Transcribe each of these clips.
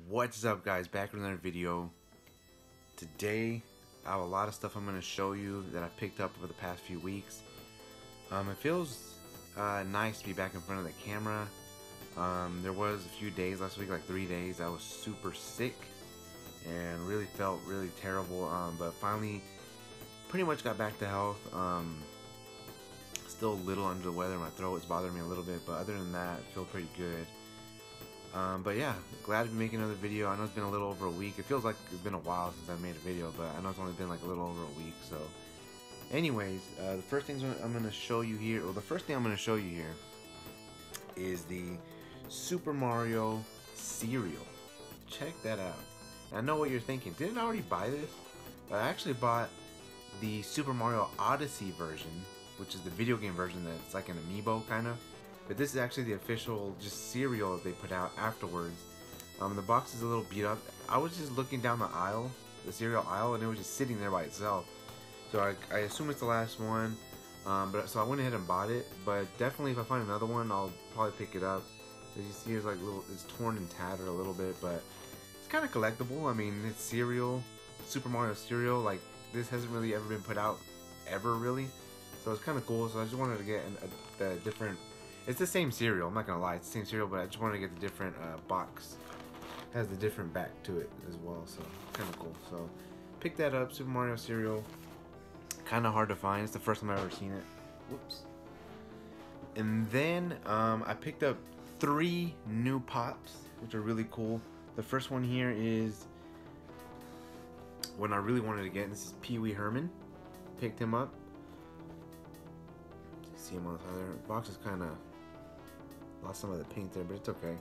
What's up, guys? Back with another video. Today I have a lot of stuff I'm going to show you that I picked up over the past few weeks. It feels nice to be back in front of the camera. There was a few days last week, like 3 days, I was super sick and really felt really terrible, but finally pretty much got back to health. Still a little under the weather, my throat is bothering me a little bit, but other than that I feel pretty good. But yeah, glad to be making another video. I know it's been a little over a week. It feels like it's been a while since I made a video, but I know it's only been like a little over a week. So anyways, the first thing I'm going to show you here, or the first thing I'm going to show you here is the Super Mario cereal. Check that out. I know what you're thinking. Didn't I already buy this? But I actually bought the Super Mario Odyssey version, which is the video game version that's like an amiibo kind of. But this is actually the official just cereal that they put out afterwards. The box is a little beat up. I was just looking down the aisle, the cereal aisle, and it was just sitting there by itself. So I assume it's the last one. So I went ahead and bought it. But definitely, if I find another one, I'll probably pick it up. As you see, it's torn and tattered a little bit, but it's kind of collectible. I mean, it's cereal, Super Mario cereal. Like, this hasn't really ever been put out ever, really. So it's kind of cool. So I just wanted to get a different. It's the same cereal, I'm not gonna lie, it's the same cereal, but I just wanted to get the different box. It has the different back to it as well, so kind of cool. So pick that up, Super Mario cereal. Kind of hard to find, it's the first time I've ever seen it. Whoops. And then I picked up 3 new pops, which are really cool. The first one here is one I really wanted to get. This is Pee Wee Herman. Picked him up. See him on the side there. The box is kind of lost some of the paint there, but it's okay.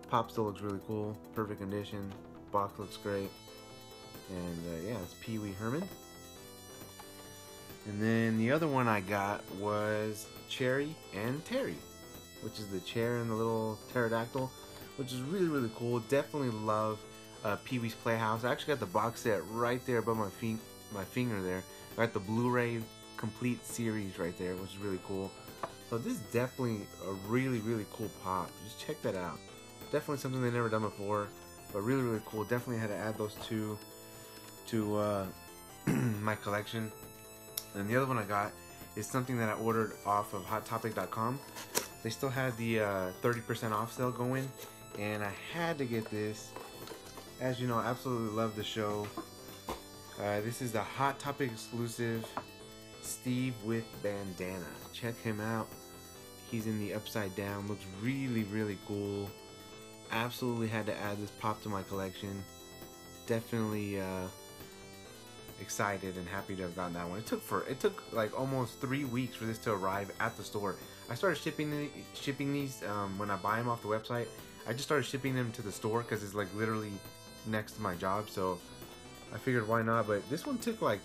Pop still looks really cool, perfect condition. Box looks great, and yeah, it's Pee Wee Herman. And then the other one I got was Cherry and Terry, which is the chair and the little pterodactyl, which is really cool. Definitely love Pee Wee's Playhouse. I actually got the box set right there above my finger there. I got the Blu-ray complete series right there, which is really cool. So this is definitely a really cool pop. Just check that out. Definitely something they've never done before, but really cool. Definitely had to add those two to my collection. And the other one I got is something that I ordered off of HotTopic.com. They still had the 30% off sale going, and I had to get this. As you know, I absolutely love the show. This is the Hot Topic exclusive Steve with bandana. Check him out. He's in the upside down. Looks really cool. Absolutely had to add this pop to my collection. Definitely excited and happy to have gotten that one. It took like almost 3 weeks for this to arrive at the store. I started shipping these when I buy them off the website. I just started shipping them to the store because it's like literally next to my job. So I figured why not. But this one took like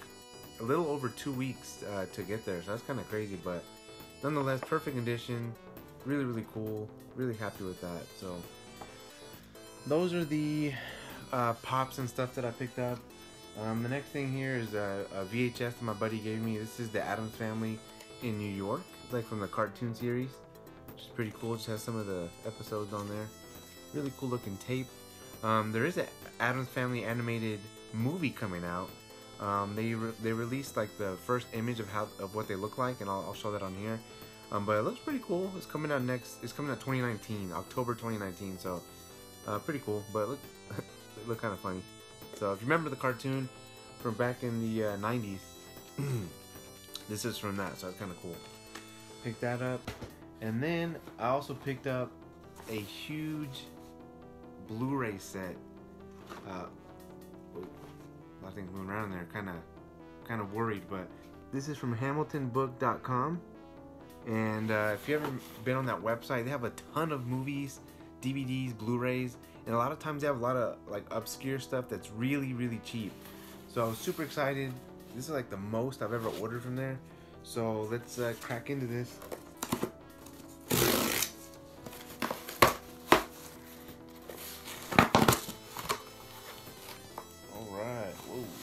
a little over 2 weeks to get there, so that's kind of crazy, but nonetheless, perfect condition, really cool, really happy with that. So those are the pops and stuff that I picked up. The next thing here is a VHS that my buddy gave me. This is the Addams Family in New York, like from the cartoon series, which is pretty cool. Just has some of the episodes on there. Really cool looking tape. There is an Addams Family animated movie coming out. They released like the first image of what they look like, and I'll show that on here. But it looks pretty cool. It's coming out 2019, October 2019. So pretty cool. But it look kind of funny. So if you remember the cartoon from back in the 90s, this is from that. So it's kind of cool. Pick that up, and then I also picked up a huge Blu-ray set. A lot of things moving around there, kind of worried, but this is from HamiltonBook.com, and if you haven't been on that website, they have a ton of movies, DVDs, Blu-rays, and a lot of times they have a lot of like obscure stuff that's really cheap. So I was super excited. This is like the most I've ever ordered from there. So let's crack into this.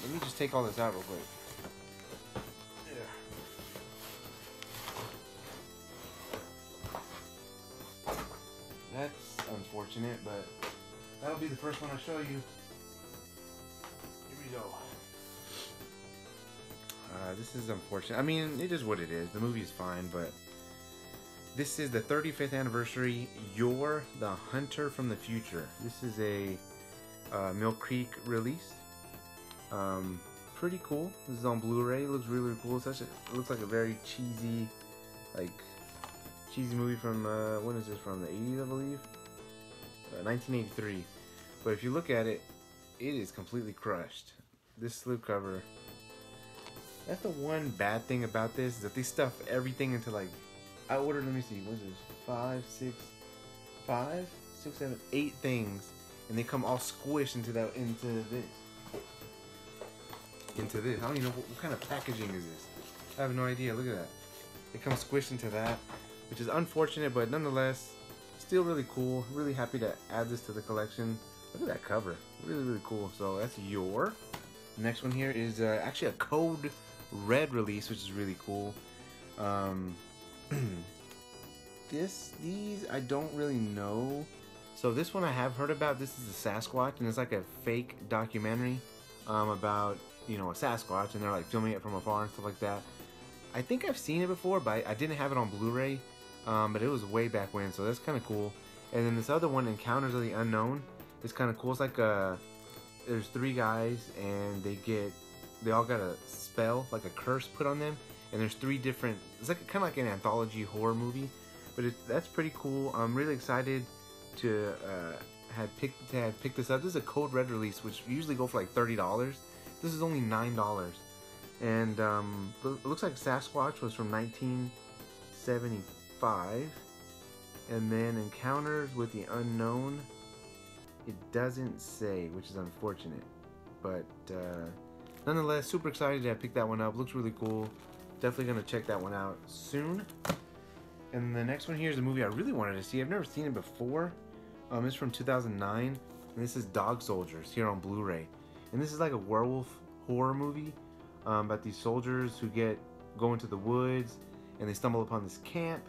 Let me just take all this out real quick. Yeah. That's unfortunate, but that'll be the first one I show you. Here we go. This is unfortunate. I mean, it is what it is. The movie is fine, but this is the 35th anniversary. Yor the Hunter from the Future. This is a Mill Creek release. Pretty cool. This is on Blu-ray. It looks really cool. It looks like a very cheesy, cheesy movie from when is this from? The 80s, I believe. 1983. But if you look at it, it is completely crushed. This slipcover. That's the one bad thing about this, is that they stuff everything into I ordered, let me see, what is this? 5, 6, 7, 8 things, and they come all squished into this. I don't even know what kind of packaging is this. I have no idea. Look at that. It comes squished into that, which is unfortunate, but nonetheless, still really cool. Really happy to add this to the collection. Look at that cover. Really, really cool. So that's Yor. The next one here is actually a Code Red release, which is really cool. These I don't really know. So this one I have heard about. This is a Sasquatch, and it's like a fake documentary about, you know, a Sasquatch, and they're like filming it from afar and stuff like that. I think I've seen it before, but I didn't have it on Blu-ray. But it was way back when, so that's kind of cool. And then this other one, Encounters of the Unknown, is kind of cool. It's like there's 3 guys, and they all got a spell, like a curse put on them, and there's 3 different, it's like kind of like an anthology horror movie, but that's pretty cool. I'm really excited to have picked this up. This is a Code Red release, which usually go for like $30. This is only $9, and it looks like Sasquatch was from 1975, and then Encounters with the Unknown, it doesn't say, which is unfortunate, but nonetheless, super excited to pick that one up. Looks really cool. Definitely gonna check that one out soon. And the next one here is a movie I really wanted to see. I've never seen it before. It's from 2009, and this is Dog Soldiers here on Blu-ray. And this is like a werewolf horror movie about these soldiers who go into the woods, and they stumble upon this camp,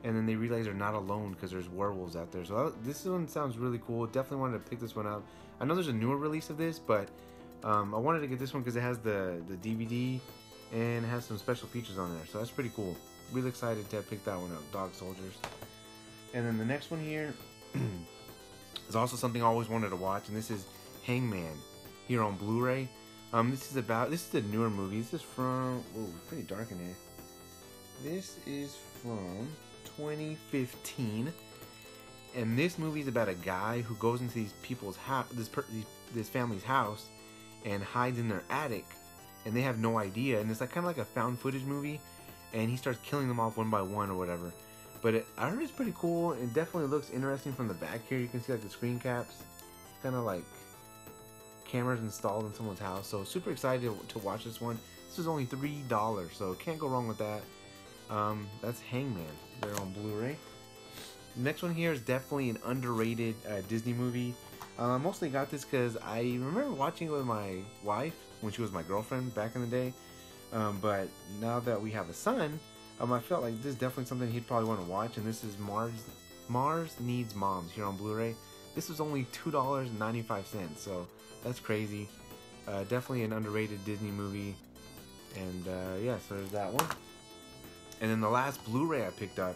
and then they realize they're not alone because there's werewolves out there. So this one sounds really cool. Definitely wanted to pick this one up. I know there's a newer release of this, but I wanted to get this one because it has the DVD and it has some special features on there. So that's pretty cool. Really excited to pick that one up, Dog Soldiers. And then the next one here is also something I always wanted to watch, and this is Hangman here on Blu-ray. This is a newer movie. This is from, pretty dark in here. This is from 2015, and this movie is about a guy who goes into these people's house, this family's house, and hides in their attic, and they have no idea. And it's like kind of like a found footage movie, and he starts killing them off one by one or whatever. But I heard it's pretty cool. It definitely looks interesting from the back here. You can see like the screen caps, kind of like cameras installed in someone's house. So super excited to watch this one. This is only $3, so can't go wrong with that. That's Hangman there on Blu-ray. Next one here is definitely an underrated Disney movie. I mostly got this because I remember watching it with my wife when she was my girlfriend back in the day. But now that we have a son, I felt like this is definitely something he'd probably want to watch. And this is Mars Needs Moms here on Blu-ray. This was only $2.95, so that's crazy. Definitely an underrated Disney movie. And yeah, so there's that one. And then the last Blu-ray I picked up,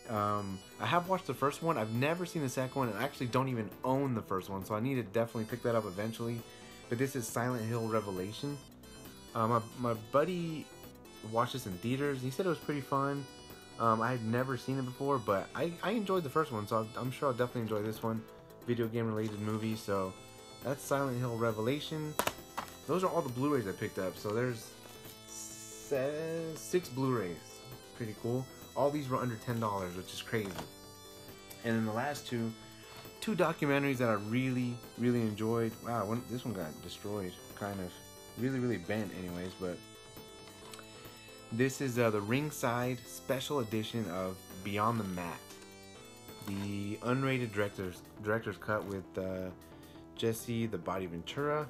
I have watched the first one. I've never seen the second one, and I actually don't even own the first one, so I need to definitely pick that up eventually. But this is Silent Hill Revelation. My buddy watched this in theaters. He said it was pretty fun. I had never seen it before, but I enjoyed the first one, so I'm sure I'll definitely enjoy this one. Video game related movie, so that's Silent Hill Revelation. Those are all the Blu-rays I picked up, so there's 6 Blu-rays. Pretty cool. All these were under $10, which is crazy. And then the last two documentaries that I really enjoyed. Wow, this one got destroyed, kind of. Really bent anyways, but this is the Ringside Special Edition of Beyond the Mat, the unrated director's cut with Jesse the Body Ventura,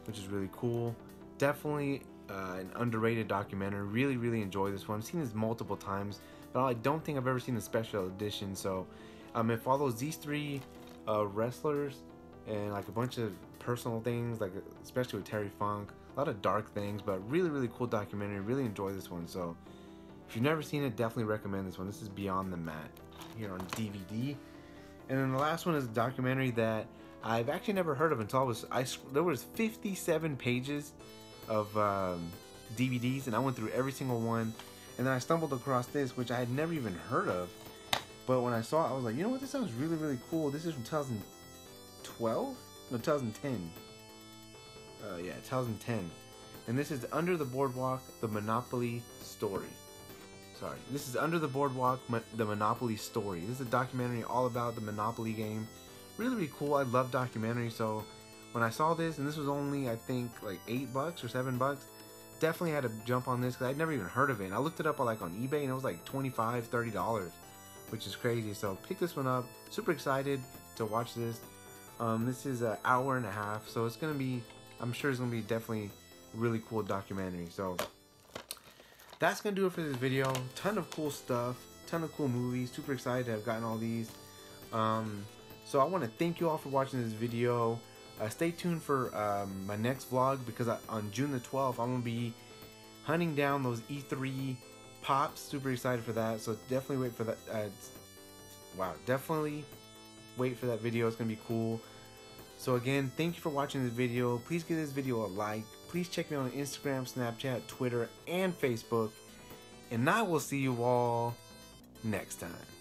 which is really cool. Definitely an underrated documentary. Really enjoyed this one. I've seen this multiple times, but I don't think I've ever seen the special edition. So it follows these 3 wrestlers and like a bunch of personal things, like especially with Terry Funk, a lot of dark things, but really cool documentary. Really enjoy this one. So if you've never seen it, definitely recommend this one. This is Beyond the Mat here on DVD. And then the last one is a documentary that I've actually never heard of until there was 57 pages of DVDs, and I went through every single one, and then I stumbled across this, which I had never even heard of. But when I saw it, I was like, you know what, this sounds really cool. This is from 2012? No, 2010. Yeah, 2010. And this is Under the Boardwalk, the Monopoly Story. Sorry, this is Under the Boardwalk, the Monopoly Story. This is a documentary all about the Monopoly game. Really cool. I love documentaries, so when I saw this, and this was only, I think, like $8 or $7, definitely had to jump on this because I'd never even heard of it. And I looked it up like on eBay, and it was like $25, $30, which is crazy. So pick this one up. Super excited to watch this. This is an hour and a half, so it's gonna be, I'm sure it's gonna be definitely really cool documentary. So that's gonna do it for this video. Ton of cool stuff, ton of cool movies. Super excited to have gotten all these. So I want to thank you all for watching this video. Stay tuned for my next vlog, because on June the 12th I'm gonna be hunting down those E3 pops. Super excited for that. So definitely wait for that. Wow, definitely wait for that video. It's gonna be cool. So again, thank you for watching this video. Please give this video a like. Please check me out on Instagram, Snapchat, Twitter, and Facebook. And I will see you all next time.